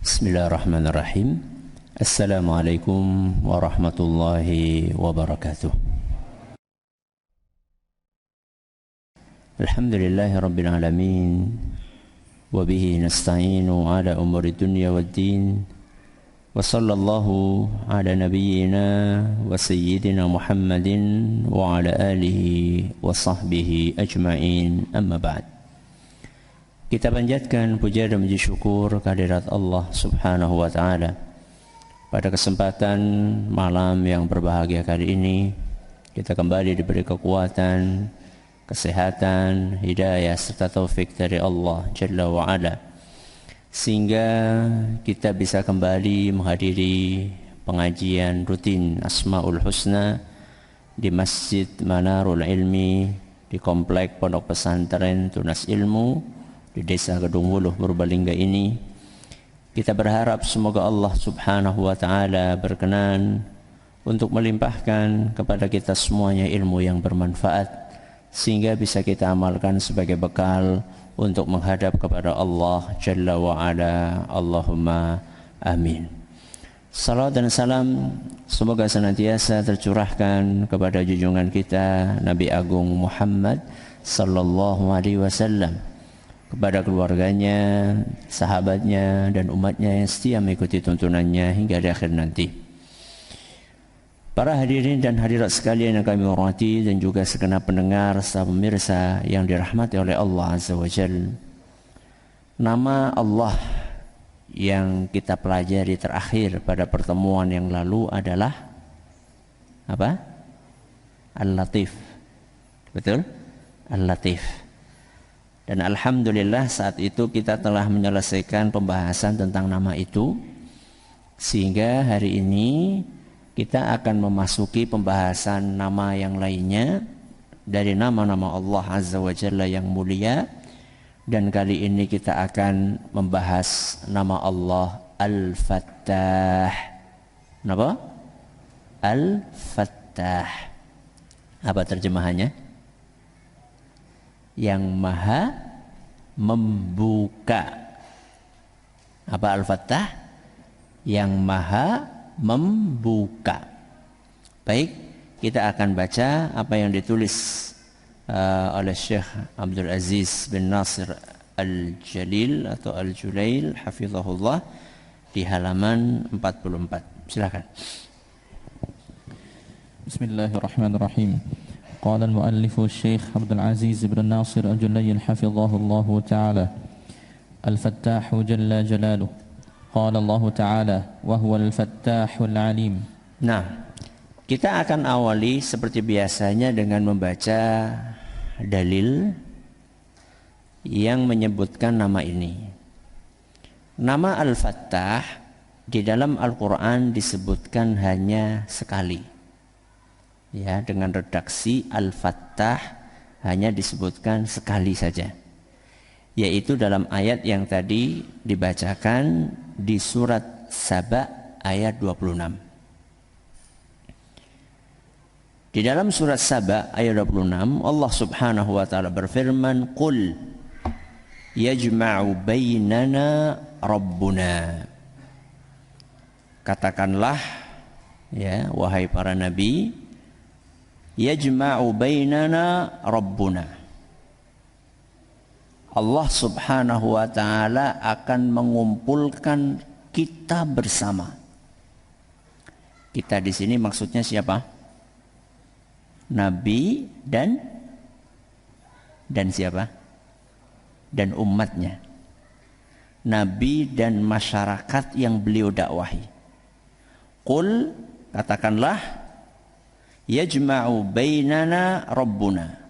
Bismillahirrahmanirrahim. Assalamualaikum warahmatullahi wabarakatuh. Alhamdulillahi rabbil alamin. Wabihi nasta'inu ala umuri dunya waddin. Wa sallallahu ala nabiyyina wa sayyidina Muhammadin wa ala alihi wa sahbihi ajma'in, amma ba'd. Kita panjatkan puja dan puji syukur kehadirat Allah Subhanahu wa Ta'ala. Pada kesempatan malam yang berbahagia kali ini, kita kembali diberi kekuatan, kesehatan, hidayah serta taufik dari Allah Jalla wa Ala, sehingga kita bisa kembali menghadiri pengajian rutin Asmaul Husna di Masjid Manarul Ilmi di Komplek Pondok Pesantren Tunas Ilmu di Desa Gedung Wuluh Purbalingga ini. Kita berharap semoga Allah Subhanahu wa Ta'ala berkenan untuk melimpahkan kepada kita semuanya ilmu yang bermanfaat, sehingga bisa kita amalkan sebagai bekal untuk menghadap kepada Allah Jalla wa Ala. Allahumma amin. Salawat dan salam semoga senantiasa tercurahkan kepada junjungan kita Nabi Agung Muhammad sallallahu alaihi wasallam, kepada keluarganya, sahabatnya, dan umatnya yang setia mengikuti tuntunannya hingga di akhir nanti. Para hadirin dan hadirat sekalian yang kami hormati, dan juga segenap pendengar serta pemirsa yang dirahmati oleh Allah Azza wa Jalla. Nama Allah yang kita pelajari terakhir pada pertemuan yang lalu adalah apa? Al-Latif. Betul? Al-Latif. Dan alhamdulillah saat itu kita telah menyelesaikan pembahasan tentang nama itu, sehingga hari ini kita akan memasuki pembahasan nama yang lainnya dari nama-nama Allah Azza wa Jalla yang mulia. Dan kali ini kita akan membahas nama Allah Al-Fattah. Kenapa? Al-Fattah. Apa terjemahannya? Yang maha membuka. Apa Al-Fattah? Yang maha membuka. Baik, kita akan baca apa yang ditulis oleh Syekh Abdul Aziz bin Nasir Al-Jalil atau Al-Julail hafizahullah di halaman 44. Silakan. Bismillahirrahmanirrahim. قال المؤلف الشيخ عبد العزيز بن ناصر الجليل حفظه الله تعالى: الفتاح جل جلاله. قال الله تعالى: وهو الفتاح العليم. Nah, kita akan awali seperti biasanya dengan membaca dalil yang menyebutkan nama ini. Nama Al-Fattah di dalam Al-Quran disebutkan hanya sekali. Ya, dengan redaksi Al-Fattah hanya disebutkan sekali saja, yaitu dalam ayat yang tadi dibacakan di surat Saba ayat 26. Di dalam surat Saba ayat 26 Allah Subhanahu wa Ta'ala berfirman, "Qul yajma'u bainana rabbuna." Katakanlah, ya wahai para nabi, yajma'u bainana rabbuna. Allah Subhanahu wa Ta'ala akan mengumpulkan kita bersama. Kita di sini maksudnya siapa? Nabi dan siapa? Dan umatnya. Nabi dan masyarakat yang beliau dakwahi. Qul, katakanlah, yajma'u bainana rabbuna.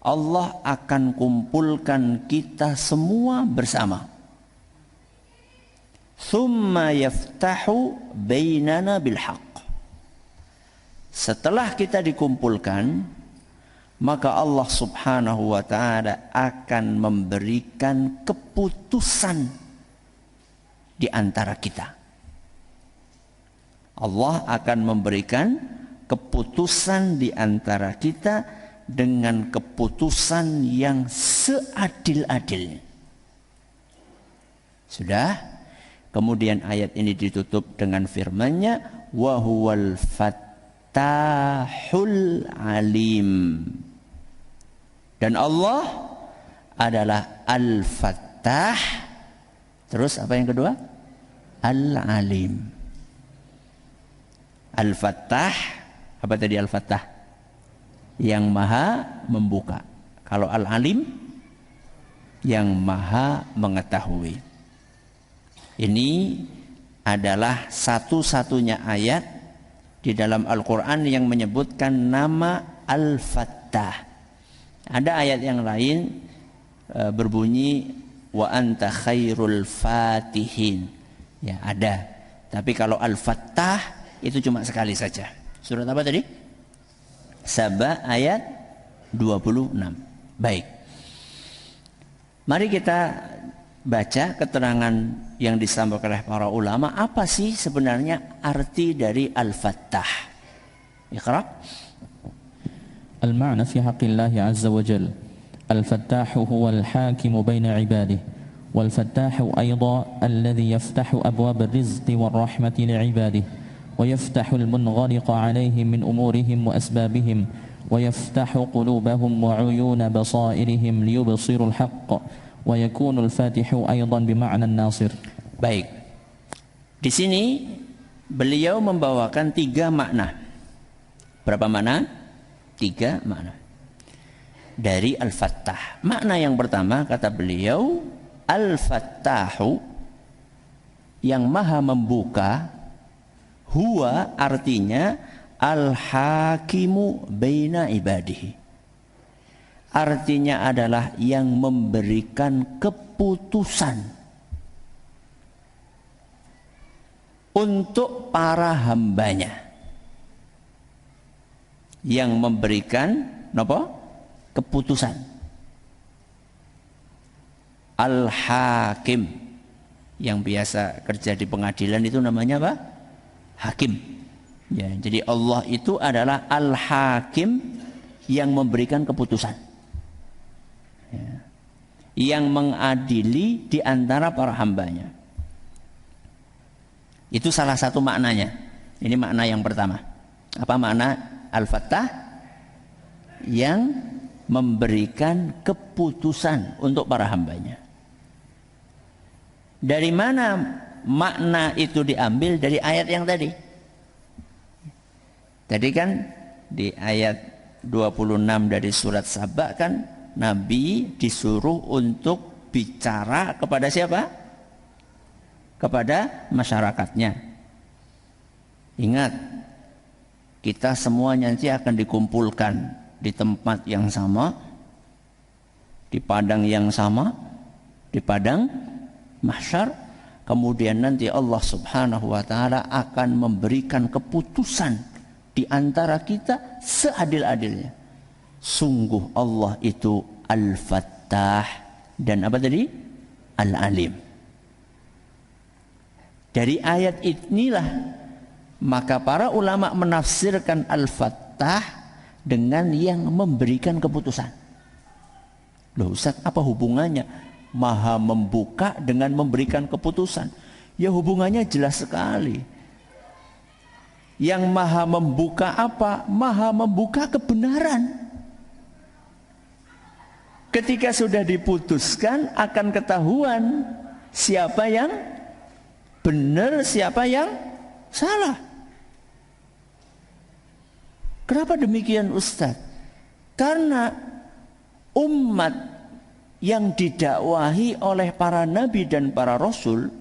Allah akan kumpulkan kita semua bersama. Thumma yaftahu bainana bilhaq. Setelah kita dikumpulkan, maka Allah Subhanahu wa Ta'ala akan memberikan keputusan di antara kita. Allah akan memberikan keputusan di antara kita dengan keputusan yang seadil-adilnya. Sudah? Kemudian ayat ini ditutup dengan firman-Nya, wa huwal fattahul alim. Dan Allah adalah al-fattah. Terus apa yang kedua? Al-alim. Al-fattah, apa tadi al-fattah? Yang maha membuka. Kalau al-alim, yang maha mengetahui. Ini adalah satu-satunya ayat di dalam Al-Quran yang menyebutkan nama Al-Fattah. Ada ayat yang lain berbunyi wa anta khairul fatihin. Ya, ada. Tapi kalau Al-Fattah itu cuma sekali saja. Surat apa tadi? Saba ayat 26. Baik. Mari kita baca keterangan yang disampaikan oleh para ulama. Apa sih sebenarnya arti dari Al-Fattah? Iqra. Al-ma'na fi haqqillahi azza wa jalla. Al-Fattahu huwa al-hakimu baina ibadihi. Wal-Fattahu aydan alladhi yaftahu abwab ar-rizqi war-rahmati li'ibadihi. Wa yaftahu al-munghaliqa 'alayhim min umurihim wa asbabihim. Wa yaftahu qulubahum wa 'uyuna basairihim liyubsiru al-haqqa. Wa yakunul fatihu aydan bima'na an-nasir. Baik. Di sini beliau membawakan 3 makna. Berapa makna? 3 makna dari Al-Fattah. Makna yang pertama kata beliau, Al-Fattahu yang maha membuka, huwa artinya al-hakimu baina ibadihi. Artinya adalah yang memberikan keputusan untuk para hambanya. Yang memberikan apa? Keputusan. Al-hakim. Yang biasa kerja di pengadilan itu namanya apa? Hakim. Ya, jadi Allah itu adalah al-hakim yang memberikan keputusan. Ya. Yang mengadili di antara para hambanya. Itu salah satu maknanya. Ini makna yang pertama. Apa makna Al-Fattah? Yang memberikan keputusan untuk para hambanya. Dari mana makna itu diambil? Dari ayat yang tadi. Tadi kan di ayat 26 dari surat Saba kan Nabi disuruh untuk bicara kepada siapa? Kepada masyarakatnya. Ingat, kita semuanya nanti akan dikumpulkan di tempat yang sama, di padang yang sama, di padang mahsyar. Kemudian nanti Allah Subhanahu wa taala akan memberikan keputusan di antara kita seadil-adilnya. Sungguh Allah itu Al-Fattah dan apa tadi? Al-Alim. Dari ayat inilah maka para ulama menafsirkan Al-Fattah dengan yang memberikan keputusan. Loh Ustaz, apa hubungannya maha membuka dengan memberikan keputusan? Ya hubungannya jelas sekali. Yang maha membuka apa? Maha membuka kebenaran. Ketika sudah diputuskan akan ketahuan siapa yang benar, siapa yang salah. Kenapa demikian Ustaz? Karena umat yang didakwahi oleh para nabi dan para rasul,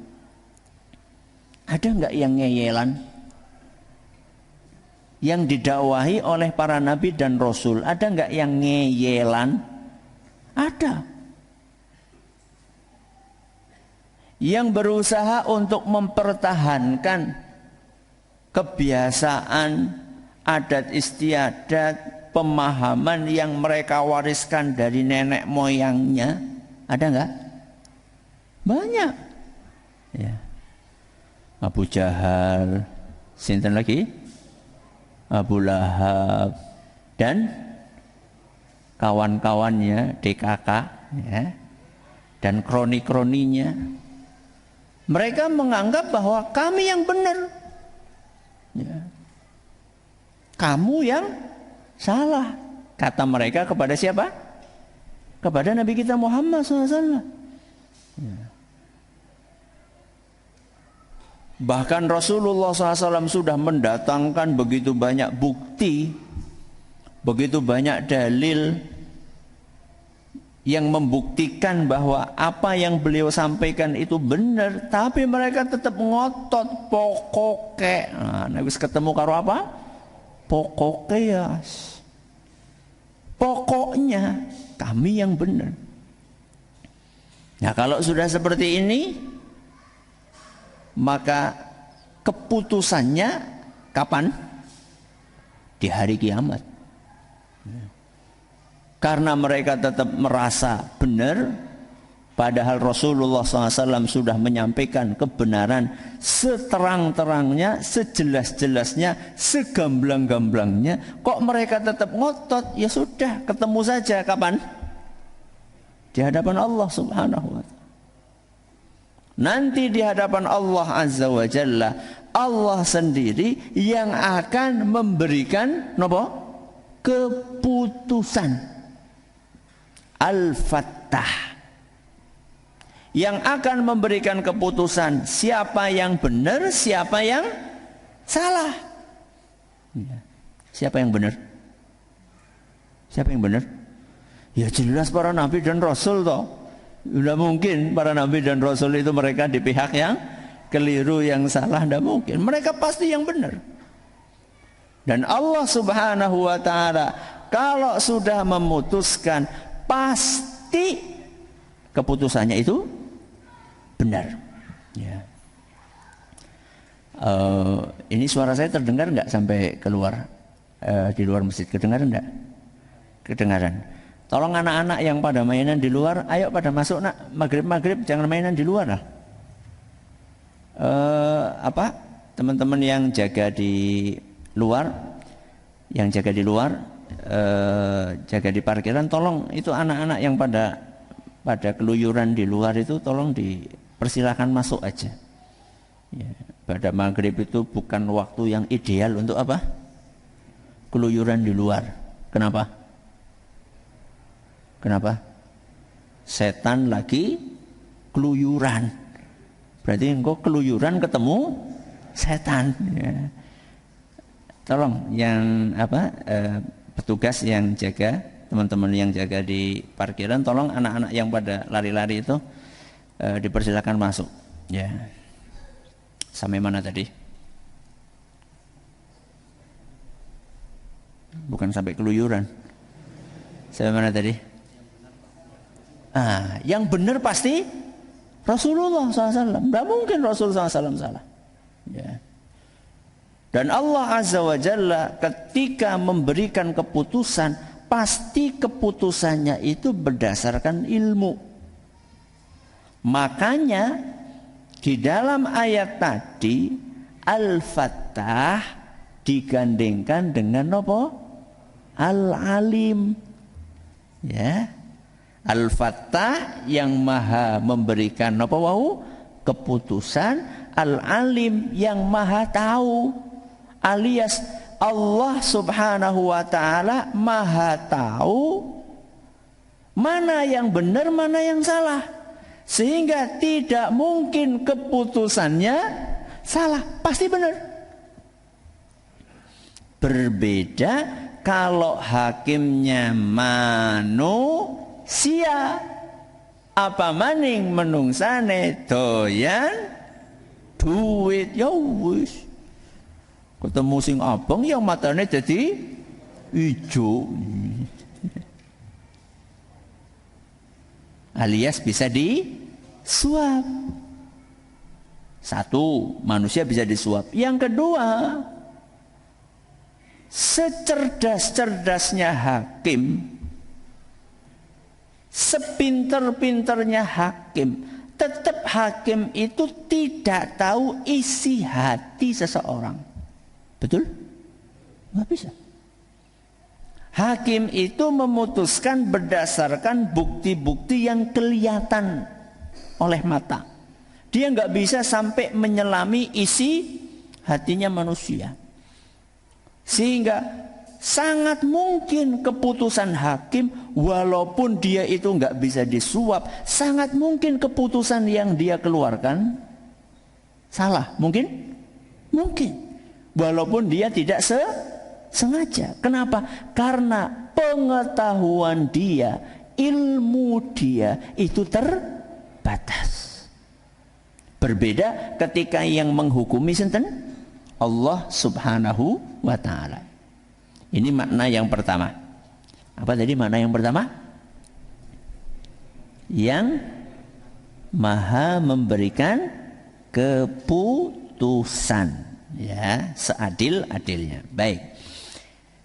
ada enggak yang ngeyelan? Yang didakwahi oleh para nabi dan rasul, ada enggak yang ngeyelan? Ada. Yang berusaha untuk mempertahankan kebiasaan, adat istiadat, pemahaman yang mereka wariskan dari nenek moyangnya, ada enggak? Banyak. Ya. Abu Jahal, sinten lagi? Abu Lahab dan kawan-kawannya DKK, ya, dan kroni-kroninya. Mereka menganggap bahwa kami yang benar. Ya. Kamu yang salah. Kata mereka kepada siapa? Kepada Nabi kita Muhammad SAW. Ya. Bahkan Rasulullah SAW sudah mendatangkan begitu banyak bukti, begitu banyak dalil yang membuktikan bahwa apa yang beliau sampaikan itu benar, tapi mereka tetap ngotot pokoknya. Nah, habis ketemu karo apa? Pokoknya ya. Pokoknya kami yang benar. Nah, kalau sudah seperti ini, maka keputusannya kapan? Di hari kiamat. Karena mereka tetap merasa benar, padahal Rasulullah SAW sudah menyampaikan kebenaran seterang-terangnya, sejelas-jelasnya, segamblang-gamblangnya. Kok mereka tetap ngotot? Ya sudah, ketemu saja kapan? Di hadapan Allah Subhanahu wa ta'ala. Nanti di hadapan Allah Azza wa Jalla, Allah sendiri yang akan memberikan keputusan. Al-Fattah, yang akan memberikan keputusan siapa yang benar, siapa yang salah. Siapa yang benar? Siapa yang benar? Ya jelas para nabi dan rasul toh. Tidak mungkin para nabi dan rasul itu mereka di pihak yang keliru, yang salah, tidak mungkin. Mereka pasti yang benar. Dan Allah Subhanahu wa ta'ala kalau sudah memutuskan, pasti keputusannya itu benar. Ya. Ini suara saya terdengar nggak sampai keluar di luar masjid? Kedengaran nggak? Kedengaran. Tolong anak-anak yang pada mainan di luar, ayo pada masuk nak. Maghrib jangan mainan di luar lah. Teman-teman yang jaga di luar, jaga di parkiran, tolong itu anak-anak yang pada keluyuran di luar itu tolong dipersilakan masuk aja. Ya, pada maghrib itu bukan waktu yang ideal untuk apa? Keluyuran di luar. Kenapa? Kenapa? Setan lagi keluyuran. Berarti engkau keluyuran ketemu setan. Ya. Tolong yang petugas yang jaga, teman-teman yang jaga di parkiran, tolong anak-anak yang pada lari-lari itu dipersilakan masuk. Ya. Sampai mana tadi? Bukan sampai keluyuran. Sampai mana tadi? Yang benar pasti Rasulullah SAW. Tidak mungkin Rasulullah SAW salah. Ya. Dan Allah Azza wa Jalla ketika memberikan keputusan, pasti keputusannya itu berdasarkan ilmu. Makanya di dalam ayat tadi Al-Fattah digandengkan dengan apa? Al-Alim. Ya. Al-Fattah yang maha memberikan apa wau? Keputusan, Al-Alim yang maha tahu. Alias Allah Subhanahu wa ta'ala maha tahu mana yang benar, mana yang salah. Sehingga tidak mungkin keputusannya salah, pasti benar. Berbeda kalau hakimnya manusia, apa maning menungsane doyan duit, ya wis. Ketemu sing abang yang matanya jadi hijau. Alias bisa disuap. Satu, manusia bisa disuap. Yang kedua, secerdas-cerdasnya hakim, sepinter-pinternya hakim, tetap hakim itu tidak tahu isi hati seseorang. Betul? Nggak bisa. Hakim itu memutuskan berdasarkan bukti-bukti yang kelihatan oleh mata. Dia nggak bisa sampai menyelami isi hatinya manusia. Sehingga sangat mungkin keputusan hakim, walaupun dia itu nggak bisa disuap, sangat mungkin keputusan yang dia keluarkan salah. Mungkin? Mungkin. Walaupun dia tidak sengaja. Kenapa? Karena pengetahuan dia, ilmu dia itu terbatas. Berbeda ketika yang menghukumi sinten? Allah Subhanahu wa ta'ala. Ini makna yang pertama. Apa tadi makna yang pertama? Yang maha memberikan keputusan, ya, seadil-adilnya. Baik.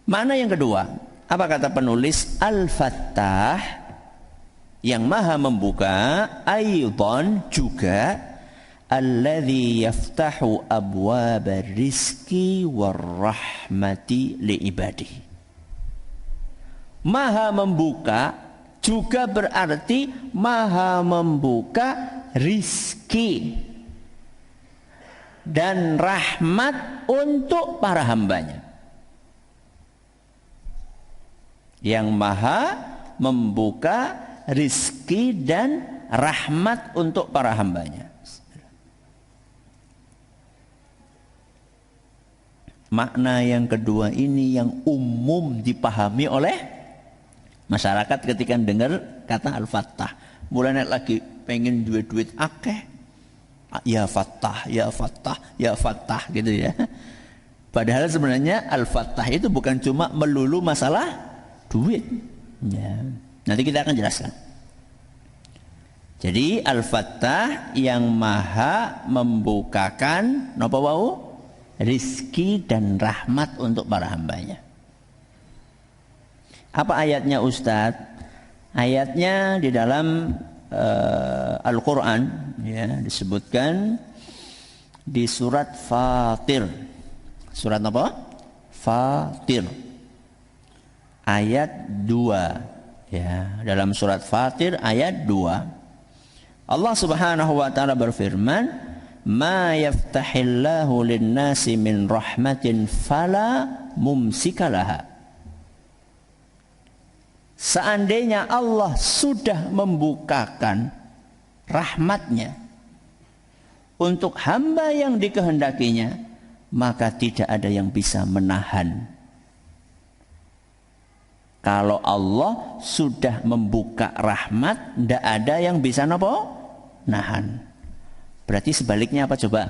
Makna yang kedua, apa kata penulis? Al-Fattah, yang maha membuka, aidan juga, alladzi yaftahu abwabar rizki warahmati liibadihi. Maha membuka juga berarti maha membuka rizki dan rahmat untuk para hambanya. Yang maha membuka rizki dan rahmat untuk para hambanya. Makna yang kedua ini yang umum dipahami oleh masyarakat ketika dengar kata Al-Fattah. Mulai lagi pengen duit akeh, ya Fattah, ya Fattah, ya Fattah gitu ya. Padahal sebenarnya Al-Fattah itu bukan cuma melulu masalah duit. Ya. Nanti kita akan jelaskan. Jadi Al-Fattah yang maha membukakan napa wau? Rizki dan rahmat untuk para hambanya. Apa ayatnya Ustadz? Ayatnya di dalam Al-Quran, ya, disebutkan di surat Fatir. Surat apa? Fatir. Ayat 2. Ya, dalam surat Fatir ayat 2. Allah Subhanahu wa taala berfirman, ma yaftahillahu linnasi min rahmatin fala mumsikalaha. Seandainya Allah sudah membukakan rahmatnya untuk hamba yang dikehendakinya, maka tidak ada yang bisa menahan. Kalau Allah sudah membuka rahmat, tidak ada yang bisa nahan. Berarti sebaliknya apa coba?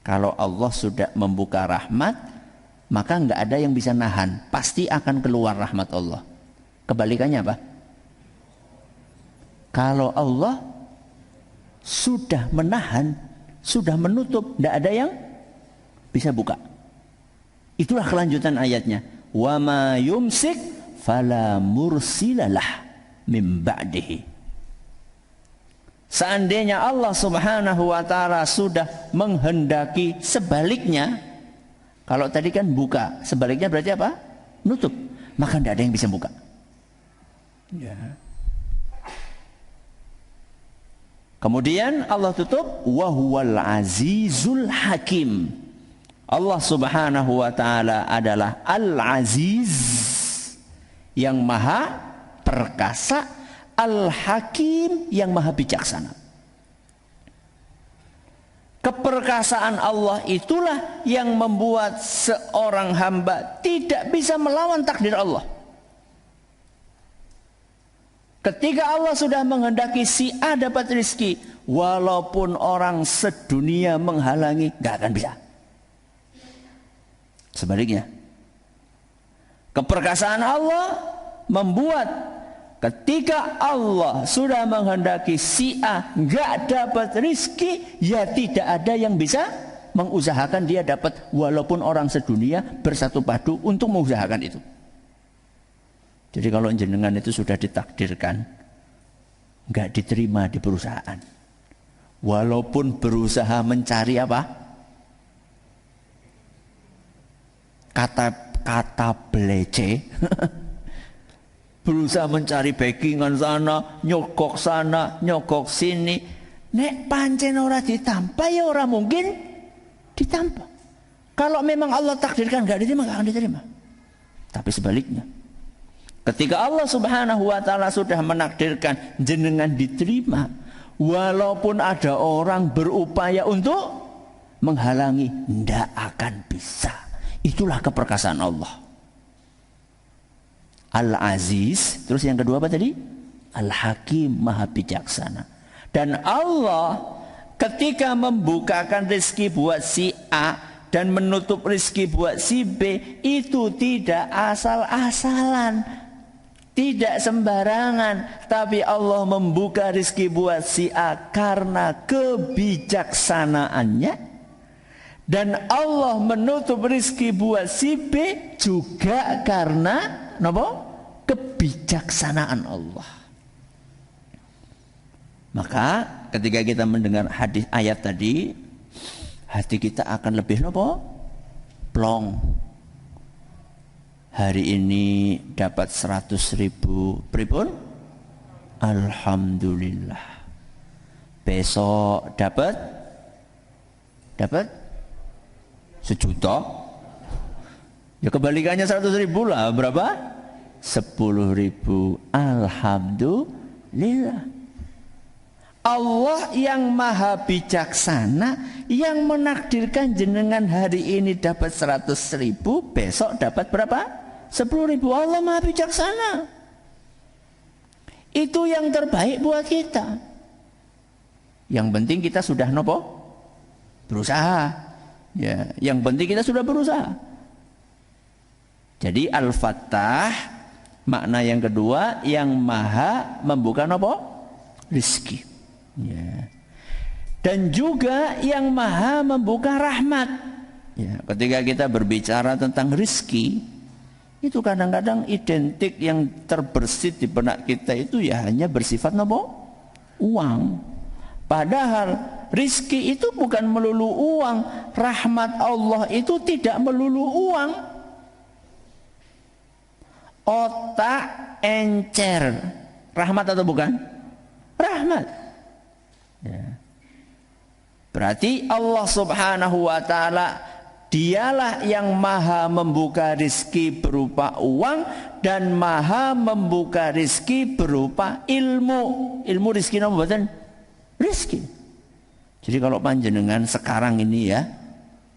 Kalau Allah sudah membuka rahmat, maka nggak ada yang bisa nahan. Pasti akan keluar rahmat Allah. Kebalikannya apa? Kalau Allah sudah menahan, sudah menutup, tidak ada yang bisa buka. Itulah kelanjutan ayatnya. Wa ma yumsik fala mursilalah min ba'dihi. Seandainya Allah Subhanahu wa ta'ala sudah menghendaki sebaliknya, kalau tadi kan buka, sebaliknya berarti apa? Nutup. Maka tidak ada yang bisa buka. Ya. Kemudian Allah tutup, wa huwal azizul hakim. Allah Subhanahu wa ta'ala adalah Al-Aziz, yang maha perkasa, Al-Hakim, yang maha bijaksana. Keperkasaan Allah itulah yang membuat seorang hamba tidak bisa melawan takdir Allah. Ketika Allah sudah menghendaki si A dapat rezeki, walaupun orang sedunia menghalangi, gak akan bisa. Sebaliknya, keperkasaan Allah membuat ketika Allah sudah menghendaki si A gak dapat rezeki, ya tidak ada yang bisa mengusahakan dia dapat, walaupun orang sedunia bersatu padu untuk mengusahakan itu. Jadi kalau jenengan itu sudah ditakdirkan gak diterima di perusahaan, walaupun berusaha mencari apa? Kata belece berusaha mencari backingan sana, nyogok sini. Nek pancen ora ditampa ya ora mungkin ditampa. Kalau memang Allah takdirkan enggak diterima, enggak akan diterima. Tapi sebaliknya, ketika Allah Subhanahu wa taala sudah menakdirkan jenengan diterima, walaupun ada orang berupaya untuk menghalangi, ndak akan bisa. Itulah keperkasaan Allah. Al-Aziz, terus yang kedua apa tadi? Al-Hakim, Maha Bijaksana. Dan Allah ketika membukakan rezeki buat si A dan menutup rezeki buat si B, itu tidak asal-asalan, tidak sembarangan, tapi Allah membuka rezeki buat si A karena kebijaksanaannya, dan Allah menutup rezeki buat si B juga karena apa? Kebijaksanaan Allah. Maka ketika kita mendengar hadis ayat tadi, hati kita akan lebih apa? Plong. Hari ini dapat 100.000 pripun? Alhamdulillah. Besok dapat 1 juta. Ya kebalikannya 100.000 lah. Berapa? 10.000. Alhamdulillah. Allah yang maha bijaksana, yang menakdirkan jenengan hari ini dapat 100.000, besok dapat berapa? 10.000. Allah maha bijaksana. Itu yang terbaik buat kita. Yang penting kita sudah nopo? Berusaha. Ya, yang penting kita sudah berusaha. Jadi Al-Fattah, makna yang kedua, yang maha membuka nopo? Rizki. Ya. Dan juga yang maha membuka rahmat. Ya, ketika kita berbicara tentang rizki, itu kadang-kadang identik yang terbersit di benak kita itu ya hanya bersifat nopo? Uang. Padahal rizki itu bukan melulu uang. Rahmat Allah itu tidak melulu uang. Otak encer, rahmat atau bukan? Rahmat. Ya. Berarti Allah Subhanahu wa taala dialah yang maha membuka rizki berupa uang dan maha membuka rizki berupa ilmu. Ilmu rizki nama buatan rizki. Jadi kalau panjenengan sekarang ini ya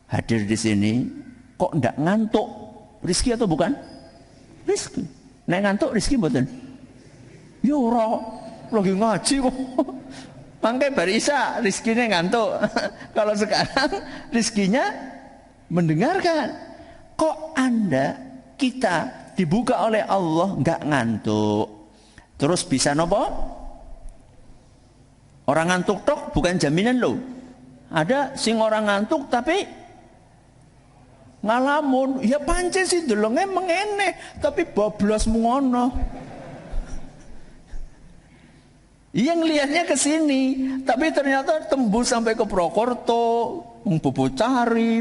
hadir di sini kok ndak ngantuk, rizki atau bukan? Rizki. Nek ngantuk rizki buatan? Ya ora, lagi ngaji kok. Mangke barisa rizkinya ngantuk. Kalau sekarang rizkinya mendengarkan. Kok Anda, kita dibuka oleh Allah nggak ngantuk, terus bisa nopo? Orang ngantuk tok bukan jaminan loh. Ada sing orang ngantuk tapi ngalamun. Ya pancen sih delenge mengene, tapi bablas ngono. Yang lihatnya ke sini, tapi ternyata tembus sampai ke Purwokerto, Bocari,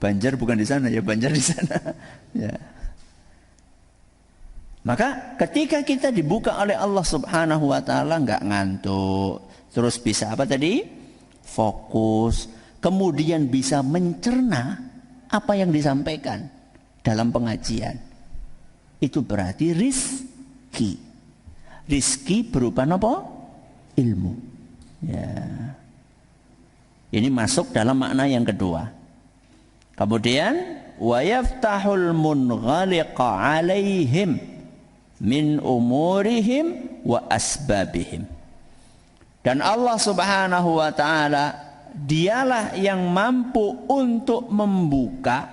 Banjar bukan di sana ya, Banjar di sana. Ya. Maka ketika kita dibuka oleh Allah Subhanahu wa taala nggak ngantuk, terus bisa apa tadi? Fokus, kemudian bisa mencerna apa yang disampaikan dalam pengajian. Itu berarti rizki. Rizki berupa apa? Ilmu. Ya. Ini masuk dalam makna yang kedua. Kemudian wa yaftahul munghaliqa alaihim min umurihim wa asbabihim. Dan Allah Subhanahu wa taala dialah yang mampu untuk membuka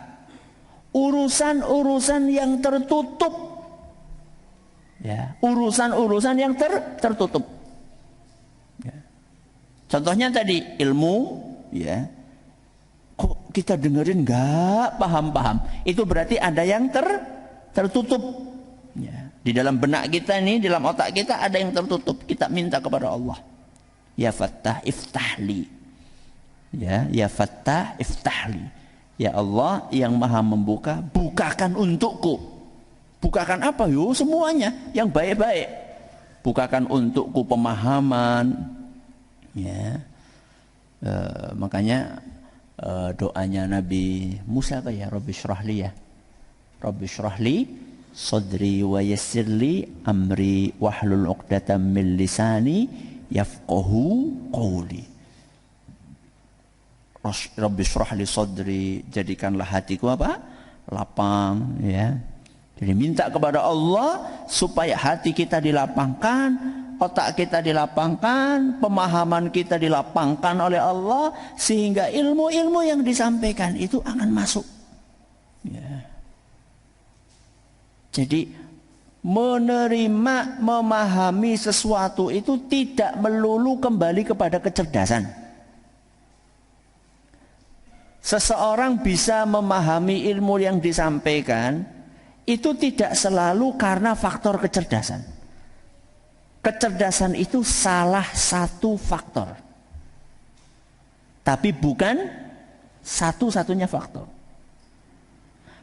urusan-urusan yang tertutup. Ya, urusan-urusan yang tertutup. Ya. Contohnya tadi ilmu, ya. Kok kita dengerin nggak paham-paham? Itu berarti ada yang tertutup. Ya. Di dalam benak kita ini, dalam otak kita ada yang tertutup. Kita minta kepada Allah. Ya Fattah iftahli. Ya Fattah iftahli. Ya Allah yang maha membuka, bukakan untukku. Bukakan apa? Yo semuanya yang baik-baik. Bukakan untukku pemahaman. Ya. Makanya doanya Nabi Musa apa ya? Rabbi syrahli ya. Rabbi syrahli sadri wa yassirli amri wahlul 'uqdatam min lisani yafqahu qawli. Rabbi syrahli sadri, jadikanlah hatiku apa? Lapang, ya. Jadi minta kepada Allah supaya hati kita dilapangkan, otak kita dilapangkan, pemahaman kita dilapangkan oleh Allah, sehingga ilmu-ilmu yang disampaikan itu akan masuk. Ya. Jadi menerima, memahami sesuatu itu tidak melulu kembali kepada kecerdasan. Seseorang bisa memahami ilmu yang disampaikan itu tidak selalu karena faktor kecerdasan. Kecerdasan itu salah satu faktor, tapi bukan satu-satunya faktor.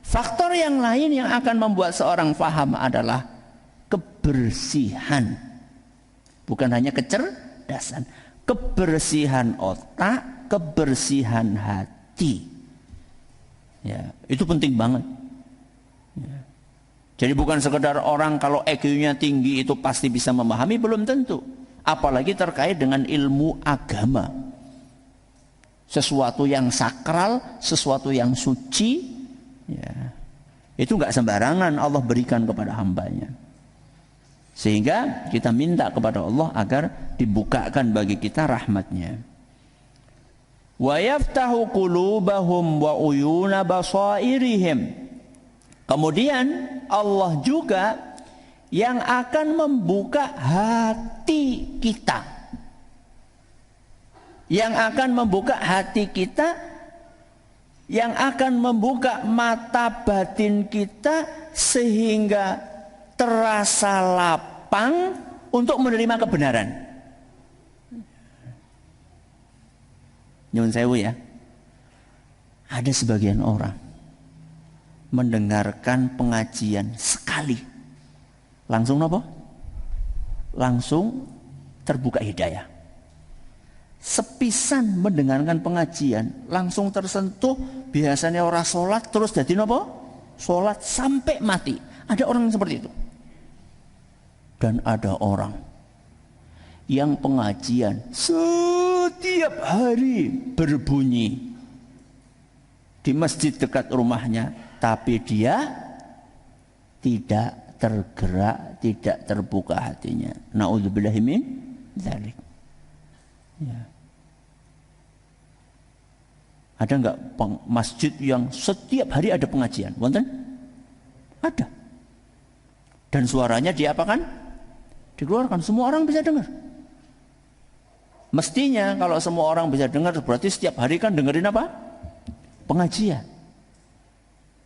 Faktor yang lain yang akan membuat seorang faham adalah kebersihan. Bukan hanya kecerdasan, kebersihan otak, kebersihan hati. Ya, itu penting banget. Ya. Jadi bukan sekedar orang kalau EQ-nya tinggi itu pasti bisa memahami, belum tentu. Apalagi terkait dengan ilmu agama. Sesuatu yang sakral, sesuatu yang suci, ya, itu nggak sembarangan Allah berikan kepada hambanya. Sehingga kita minta kepada Allah agar dibukakan bagi kita rahmatnya. Wa yaftahu qulubahum wa uyuna basairihim. Kemudian Allah juga yang akan membuka hati kita. Yang akan membuka hati kita, yang akan membuka mata batin kita sehingga terasa lapang untuk menerima kebenaran. Nyuwun sewu ya. Ada sebagian orang mendengarkan pengajian sekali langsung apa? Langsung terbuka hidayah. Sepisan mendengarkan pengajian langsung tersentuh, biasanya orang sholat terus jadi apa? Sholat sampai mati. Ada orang yang seperti itu. Dan ada orang yang pengajian setiap hari berbunyi di masjid dekat rumahnya, tapi dia tidak tergerak, tidak terbuka hatinya. Na'udzubillahi min dzalik. Ya. Ada enggak masjid yang setiap hari ada pengajian? Wonten? Ada. Dan suaranya diapakan? Dikeluarkan, semua orang bisa dengar. Mestinya kalau semua orang bisa dengar berarti setiap hari kan dengerin apa? Pengajian.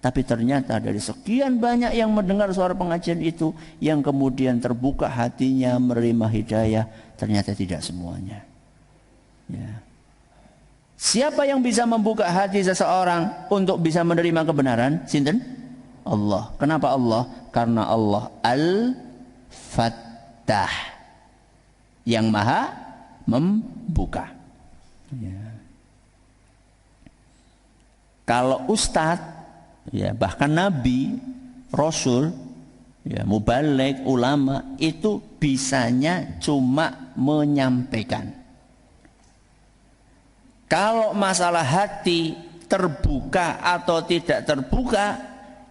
Tapi ternyata dari sekian banyak yang mendengar suara pengajian itu, yang kemudian terbuka hatinya menerima hidayah, ternyata tidak semuanya. Ya. Siapa yang bisa membuka hati seseorang untuk bisa menerima kebenaran? Sinten? Allah. Kenapa Allah? Karena Allah Al-Fattah, yang maha membuka. Ya. Kalau ustadz, ya, bahkan nabi, rasul, ya, mubaligh, ulama, itu bisanya cuma menyampaikan. Kalau masalah hati terbuka atau tidak terbuka,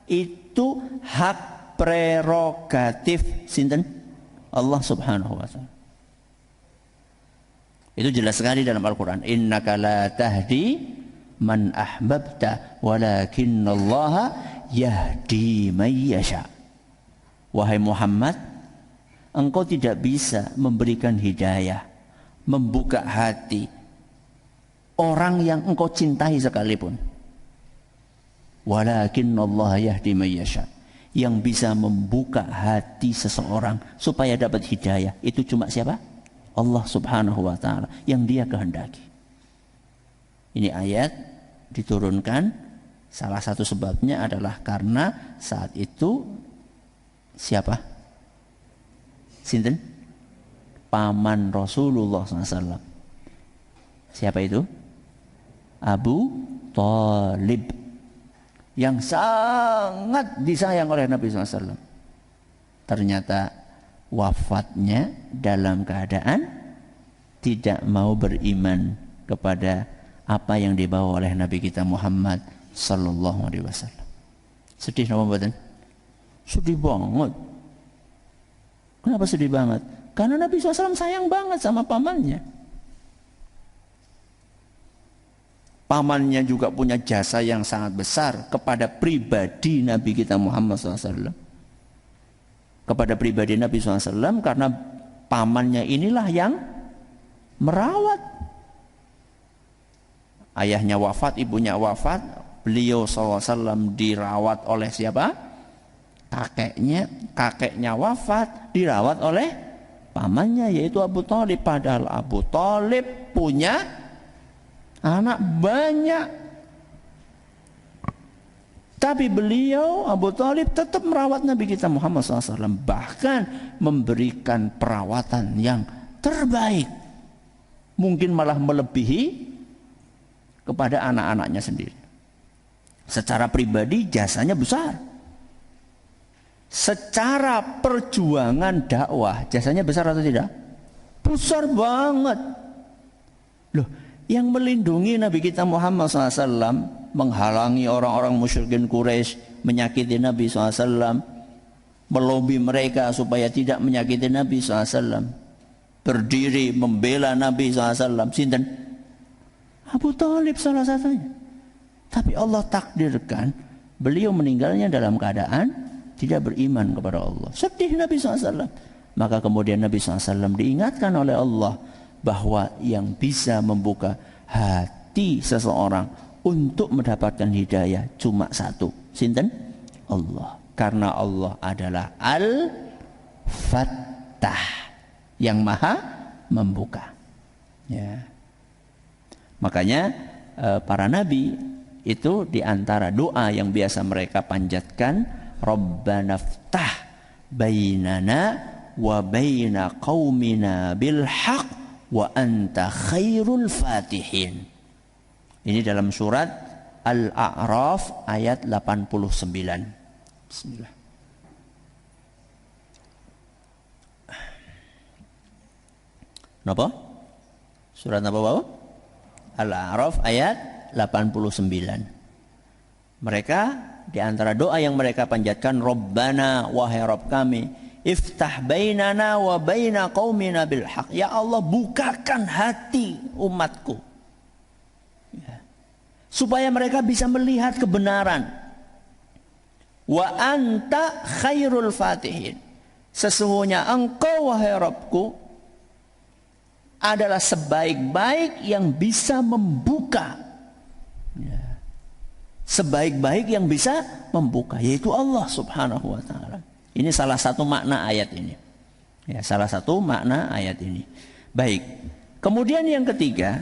itu hak prerogatif sinten? Allah Subhanahu wa taala. Itu jelas sekali dalam Al-Qur'an. Innaka la tahdi man ahbabta walakinallaha yahdi man yasha. Wahai Muhammad, engkau tidak bisa memberikan hidayah, membuka hati orang yang engkau cintai sekalipun. Walakinallaha yahdi man yasha. Yang bisa membuka hati seseorang supaya dapat hidayah itu cuma siapa? Allah Subhanahu wa taala, yang Dia kehendaki. Ini ayat diturunkan, salah satu sebabnya adalah karena saat itu Siapa? Sinten? Paman Rasulullah SAW. Siapa itu? Abu Thalib, yang sangat disayang oleh Nabi SAW. Ternyata wafatnya dalam keadaan tidak mau beriman kepada apa yang dibawa oleh Nabi kita Muhammad sallallahu alaihi wasallam. Sedih napa mboten? Sedih banget. Kenapa sedih banget? Karena Nabi SAW sayang banget sama pamannya. Pamannya juga punya jasa yang sangat besar kepada pribadi Nabi kita Muhammad SAW. Kepada pribadi Nabi SAW, karena pamannya inilah yang merawat. Ayahnya wafat, ibunya wafat, beliau SAW dirawat oleh siapa? Kakeknya. Kakeknya wafat, dirawat oleh pamannya, yaitu Abu Thalib. Padahal Abu Thalib punya anak banyak, tapi beliau Abu Thalib tetap merawat Nabi kita Muhammad SAW, bahkan memberikan perawatan yang terbaik, mungkin malah melebihi kepada anak-anaknya sendiri. Secara pribadi jasanya besar. Secara perjuangan dakwah jasanya besar atau tidak? Besar banget. Loh, yang melindungi Nabi kita Muhammad SAW, menghalangi orang-orang musyrikin Quraisy menyakiti Nabi SAW, melobi mereka supaya tidak menyakiti Nabi SAW, berdiri membela Nabi SAW. Sinten? Abu Thalib salah satunya. Tapi Allah takdirkan beliau meninggalnya dalam keadaan tidak beriman kepada Allah. Sedih Nabi SAW. Maka kemudian Nabi SAW diingatkan oleh Allah bahwa yang bisa membuka hati seseorang untuk mendapatkan hidayah cuma satu. Sinten? Allah. Karena Allah adalah Al-Fattah, yang maha membuka. Ya. Makanya para nabi itu diantara doa yang biasa mereka panjatkan, Rabbana ftah bainana wa baina qaumina bil haq wa anta khairul fatihin. Ini dalam surat Al-A'raf ayat 89. Bismillah. Napa? Surat apa bawah? Al-A'raf ayat 89. Mereka di antara doa yang mereka panjatkan, Rabbana, wahai Rabb kami, iftah bainana wa baina qaumina bil haq. Ya Allah, bukakan hati umatku, ya, supaya mereka bisa melihat kebenaran. Wa anta khairul fatihin. Sesungguhnya engkau wahai Rabbku adalah sebaik-baik yang bisa membuka, ya, sebaik-baik yang bisa membuka, yaitu Allah subhanahu wa ta'ala. Ini salah satu makna ayat ini, ya, salah satu makna ayat ini. Baik, kemudian yang ketiga,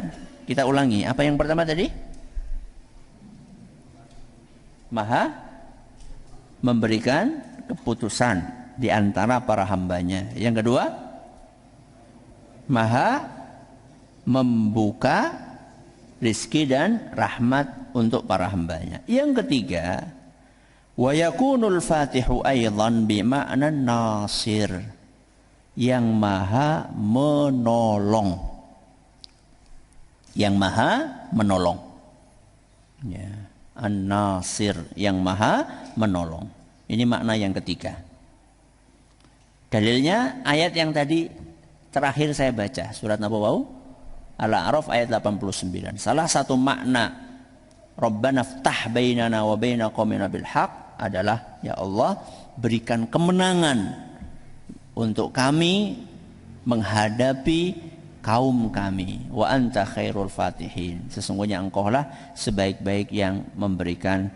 kita ulangi. Apa yang pertama tadi? Maha memberikan keputusan di antara para hambanya. Yang kedua, maha membuka rizki dan rahmat untuk para hambanya. Yang ketiga, wa yakunul fatihu aidan bi ma'na nasir, yang maha menolong. Yang maha menolong, ya, an-nasir, yang maha menolong. Ini makna yang ketiga. Dalilnya ayat yang tadi terakhir saya baca, surat Nabawi Al-A'raf ayat 89. Salah satu makna Rabbana ftah bainana wa baina qaumina bil haq adalah, ya Allah, berikan kemenangan untuk kami menghadapi kaum kami. Wa anta khairul fatihin. Sesungguhnya engkaulah sebaik-baik yang memberikan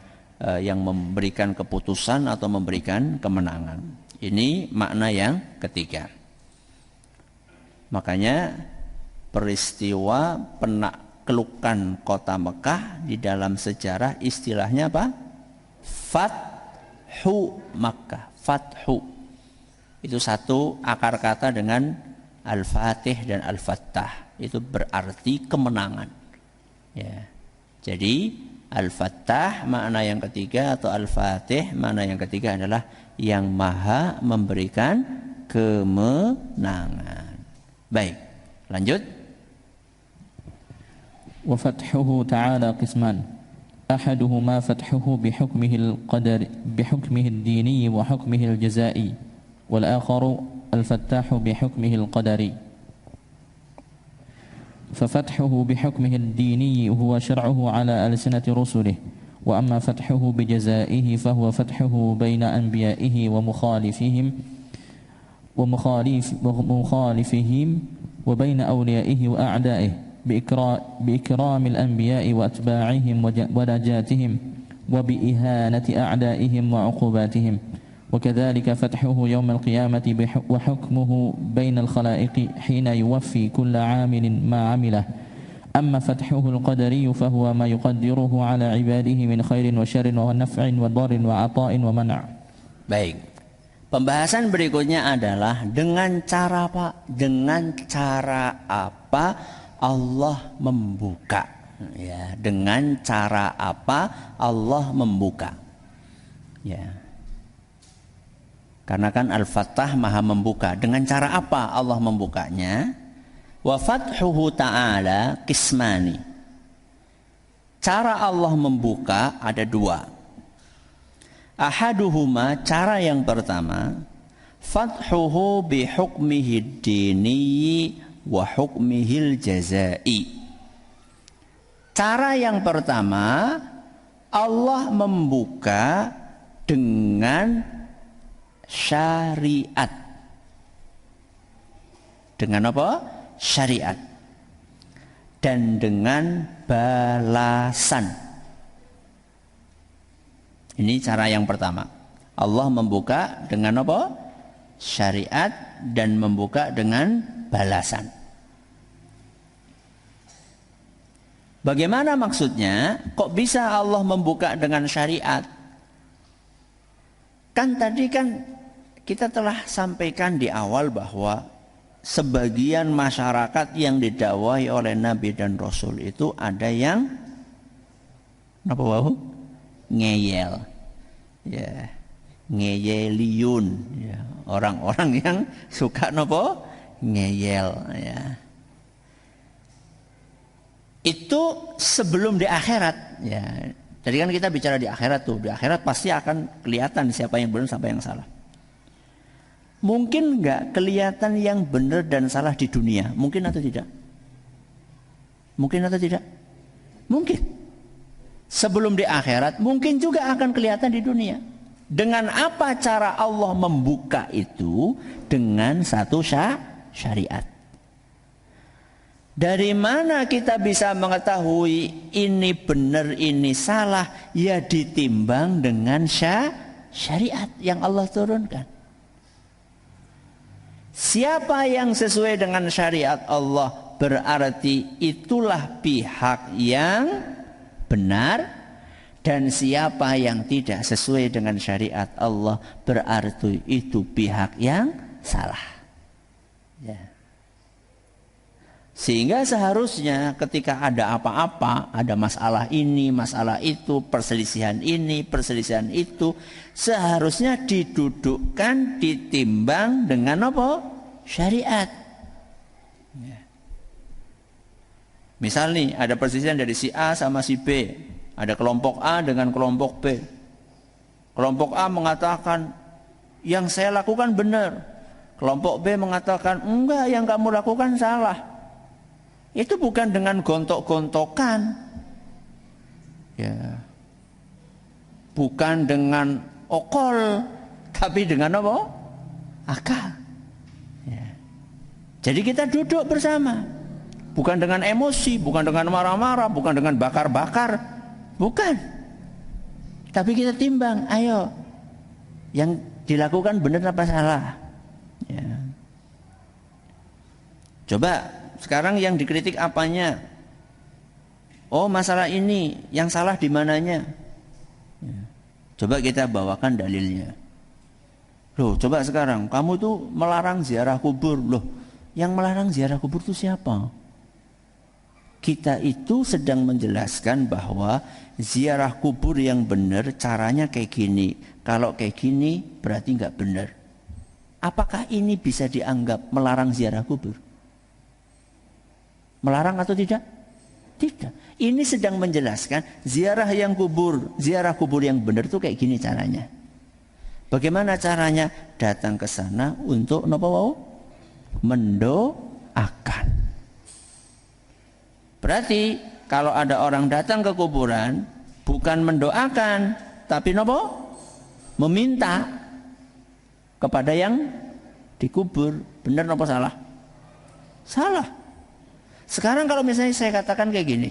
keputusan atau memberikan kemenangan. Ini makna yang ketiga. Makanya peristiwa penaklukan kota Mekah di dalam sejarah istilahnya apa? Fathu Makkah. Fathu. Itu satu akar kata dengan Al-Fatih dan Al-Fattah. Itu berarti kemenangan. Ya. Jadi Al-Fattah makna yang ketiga atau Al-Fatih makna yang ketiga adalah yang maha memberikan kemenangan. Baik, lanjut. Wa fathuhu ta'ala qisman. Ahaduhuma fathuhu bihukmihi al-qadari bihukmihi ad-dini wa hukmihi al-jazai. Wal akharu al-fattahu bihukmihi al-qadari. ففتحه بحكمه الديني هو شرعه على ألسنة رسله وأما فتحه بجزائه فهو فتحه بين أنبيائه ومخالفهم وبين أوليائه وأعدائه بإكرام الأنبياء وأتباعهم ودرجاتهم وبإهانة أعدائهم وعقوباتهم وكذلك فتحه يوم القيامة وحكمه بين الخلائق حين يوفي كل عامل ما عمله أما فتحه القدري فهو ما يقدره على عباده من خير وشر ونفع وضر وعطاء ومنع. Baik. Pembahasan berikutnya adalah dengan cara apa? Dengan cara apa Allah membuka? Ya, dengan cara apa Allah membuka? Ya. Karena kan Al-Fattah maha membuka. Dengan cara apa Allah membukanya? Wa fathuhu ta'ala qismani. Cara Allah membuka ada dua. Ahaduhuma, cara yang pertama, fathuhu bihukmihi dini wa hukmihil jazai. Cara yang pertama, Allah membuka dengan syariat. Dengan apa? Syariat. Dan dengan balasan. Ini cara yang pertama. Allah membuka dengan apa? Syariat dan membuka dengan balasan. Bagaimana maksudnya? Kok bisa Allah membuka dengan syariat? Kan tadi kita telah sampaikan di awal bahwa sebagian masyarakat yang didakwahi oleh Nabi dan Rasul itu ada yang apa wau? Ngeyel. Ya, ngeyeliun ya, orang-orang yang suka nopo? Ngeyel ya. Itu sebelum di akhirat ya. Jadi kan kita bicara di akhirat tuh. Di akhirat pasti akan kelihatan siapa yang benar siapa yang salah. Mungkin enggak kelihatan yang benar dan salah di dunia? Mungkin atau tidak? Mungkin atau tidak? Mungkin. Sebelum di akhirat mungkin juga akan kelihatan di dunia. Dengan apa cara Allah membuka itu? Dengan satu syariat. Dari mana kita bisa mengetahui ini benar, ini salah? Ya ditimbang dengan syariat yang Allah turunkan. Siapa yang sesuai dengan syariat Allah berarti itulah pihak yang benar. Dan siapa yang tidak sesuai dengan syariat Allah berarti itu pihak yang salah. Ya. Sehingga seharusnya ketika ada apa-apa, ada masalah ini, masalah itu, perselisihan ini, perselisihan itu, seharusnya didudukkan, ditimbang dengan apa? Syariat. Ya. Misal nih, ada perselisihan dari si A sama si B. Ada kelompok A dengan kelompok B. Kelompok A mengatakan, yang saya lakukan benar. Kelompok B mengatakan, enggak, yang kamu lakukan salah. Itu bukan dengan gontok-gontokan, ya, bukan dengan okol, tapi dengan apa? Akal. Ya. Jadi kita duduk bersama, bukan dengan emosi, bukan dengan marah-marah, bukan dengan bakar-bakar, bukan. Tapi kita timbang, ayo, yang dilakukan benar apa salah? Ya. Coba. Sekarang yang dikritik apanya? Oh, masalah ini yang salah di mananya? Ya. Coba kita bawakan dalilnya. Loh, coba sekarang kamu tuh melarang ziarah kubur. Loh, yang melarang ziarah kubur itu siapa? Kita itu sedang menjelaskan bahwa ziarah kubur yang benar caranya kayak gini. Kalau kayak gini berarti nggak benar. Apakah ini bisa dianggap melarang ziarah kubur? Melarang atau tidak? Tidak. Ini sedang menjelaskan ziarah kubur yang benar itu kayak gini caranya. Bagaimana caranya? Datang ke sana untuk mendoakan. Berarti kalau ada orang datang ke kuburan bukan mendoakan, tapi meminta kepada yang dikubur. Benar apa salah? Salah. Sekarang kalau misalnya saya katakan kayak gini,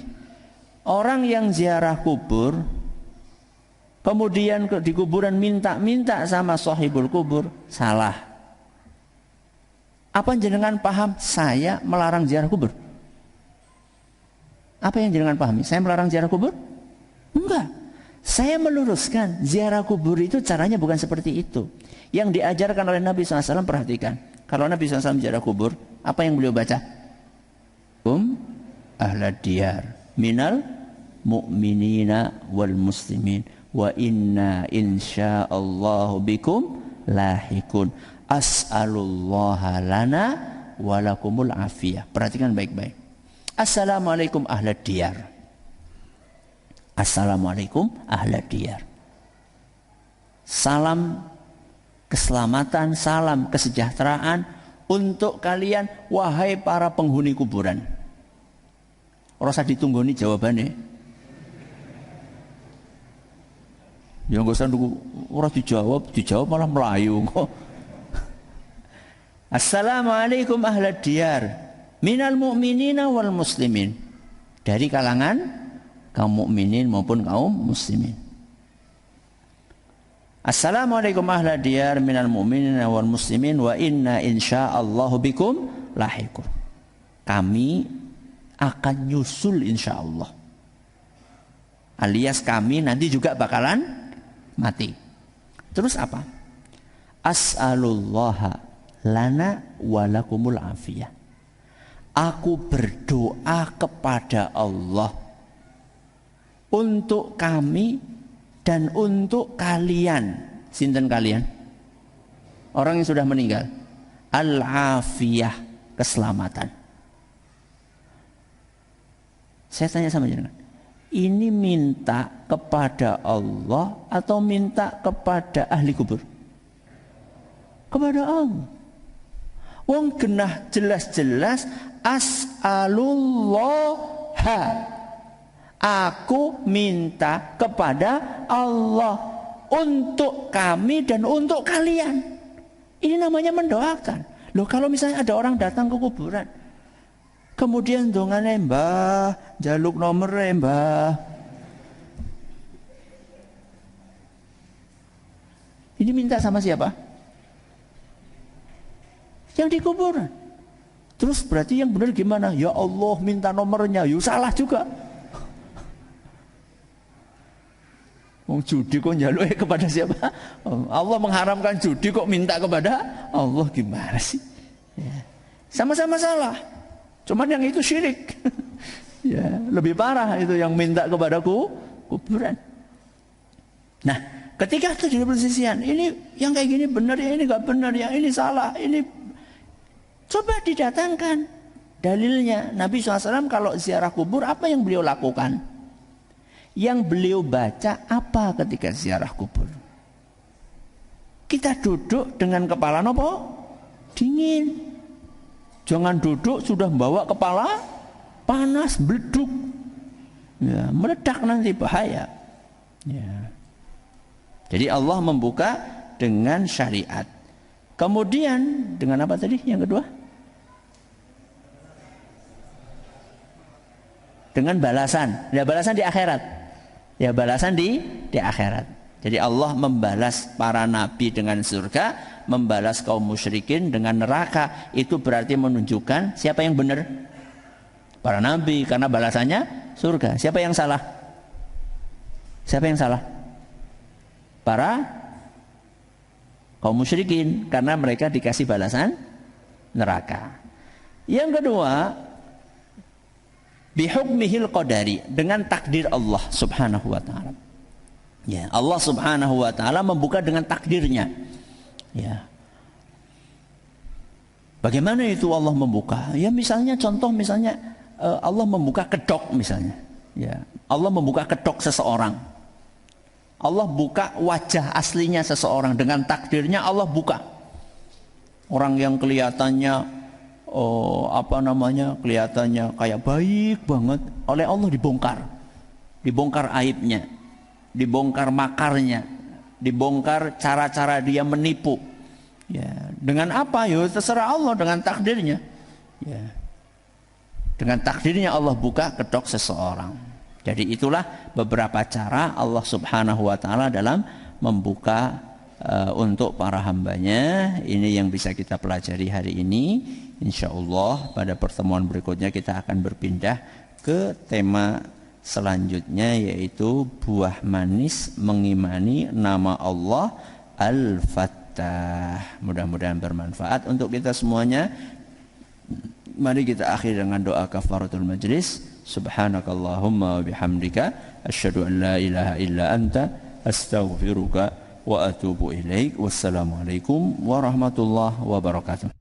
orang yang ziarah kubur kemudian di kuburan minta sama sahibul kubur, salah. Apa jenengan paham saya melarang ziarah kubur? Apa yang jenengan pahami? Saya melarang ziarah kubur? Enggak. Saya meluruskan ziarah kubur itu caranya bukan seperti itu. Yang diajarkan oleh Nabi SAW, perhatikan. Kalau Nabi SAW ziarah kubur, apa yang beliau baca? Ahlad diyar minal mu'minina wal muslimin wa inna insyaallahu bikum lahikun as'alullaha lana walakumul afiyah. Perhatikan baik-baik. Assalamualaikum ahlad diyar. Assalamualaikum ahlad diyar. Salam keselamatan, salam kesejahteraan untuk kalian wahai para penghuni kuburan. Rasa ditunggoni jawabannya. Ya nggak usah nunggu orang dijawab malah melayu kok. Assalamualaikum ahlad diyar minal mu'minina wal muslimin. Dari kalangan kaum mukminin maupun kaum muslimin. Assalamualaikum ahlad diyar minal mu'minina wal muslimin wa inna insyaallahu bikum lahikun. Kami akan nyusul insyaallah. Alias kami nanti juga bakalan mati. Terus apa? As'alullaha lana walakumul afiyah. Aku berdoa kepada Allah untuk kami dan untuk kalian. Sinten kalian? Orang yang sudah meninggal. Al-afiyah, keselamatan. Saya tanya sama jenengan. Ini minta kepada Allah atau minta kepada ahli kubur? Kepada Allah. Wong genah jelas-jelas as'alullaha. Aku minta kepada Allah untuk kami dan untuk kalian. Ini namanya mendoakan. Loh, kalau misalnya ada orang datang ke kuburan, kemudian dongane mbah, jaluk nomor mbah. Ini minta sama siapa? Yang di kuburan. Terus berarti yang benar gimana? Ya Allah minta nomornya, ya salah juga. Wong judi kok njaluk kepada siapa? Allah mengharamkan judi kok minta kepada Allah, gimana sih? Ya. Sama-sama salah. Cuman yang itu syirik. Ya, lebih parah itu yang minta kepada kuburan. Nah, ketika terjadi persisian, ini yang kayak gini benar ya, ini enggak benar ya, ini salah, ini coba didatangkan dalilnya. Nabi SAW kalau ziarah kubur apa yang beliau lakukan? Yang beliau baca apa ketika ziarah kubur? Kita duduk dengan kepala nopo? Dingin. Jangan duduk sudah bawa kepala panas, beleduk. Ya, meledak nanti bahaya. Ya. Jadi Allah membuka dengan syariat. Kemudian dengan apa tadi yang kedua? Dengan balasan. Ya, balasan di akhirat. Ya, balasan di akhirat. Jadi Allah membalas para nabi dengan surga, membalas kaum musyrikin dengan neraka. Itu berarti menunjukkan siapa yang benar? Para nabi, karena balasannya surga. Siapa yang salah? Siapa yang salah? Para kaum musyrikin karena mereka dikasih balasan neraka. Yang kedua, bihukmihil qadari, dengan takdir Allah Subhanahu wa taala. Ya, Allah Subhanahu wa taala membuka dengan takdirnya. Ya. Bagaimana itu Allah membuka? Ya misalnya contoh Allah membuka kedok misalnya. Ya, Allah membuka kedok seseorang. Allah buka wajah aslinya seseorang dengan takdirnya, Allah buka. Orang yang kelihatannya kelihatannya kayak baik banget, oleh Allah dibongkar. Dibongkar aibnya, dibongkar makarnya, dibongkar cara-cara dia menipu. Ya, dengan apa? Ya terserah Allah, dengan takdirnya. Ya. Dengan takdirnya Allah buka kedok seseorang. Jadi itulah beberapa cara Allah Subhanahu wa taala dalam membuka untuk para hambanya. Ini yang bisa kita pelajari hari ini. Insyaallah pada pertemuan berikutnya kita akan berpindah ke tema selanjutnya, yaitu buah manis mengimani nama Allah Al-Fattah. Mudah-mudahan bermanfaat untuk kita semuanya. Mari kita akhiri dengan doa kafaratul majlis. Subhanakallahumma wa bihamdika asyhadu an la ilaha illa anta astaghfiruka wa atubu ilaik. Wassalamualaikum warahmatullahi wabarakatuh.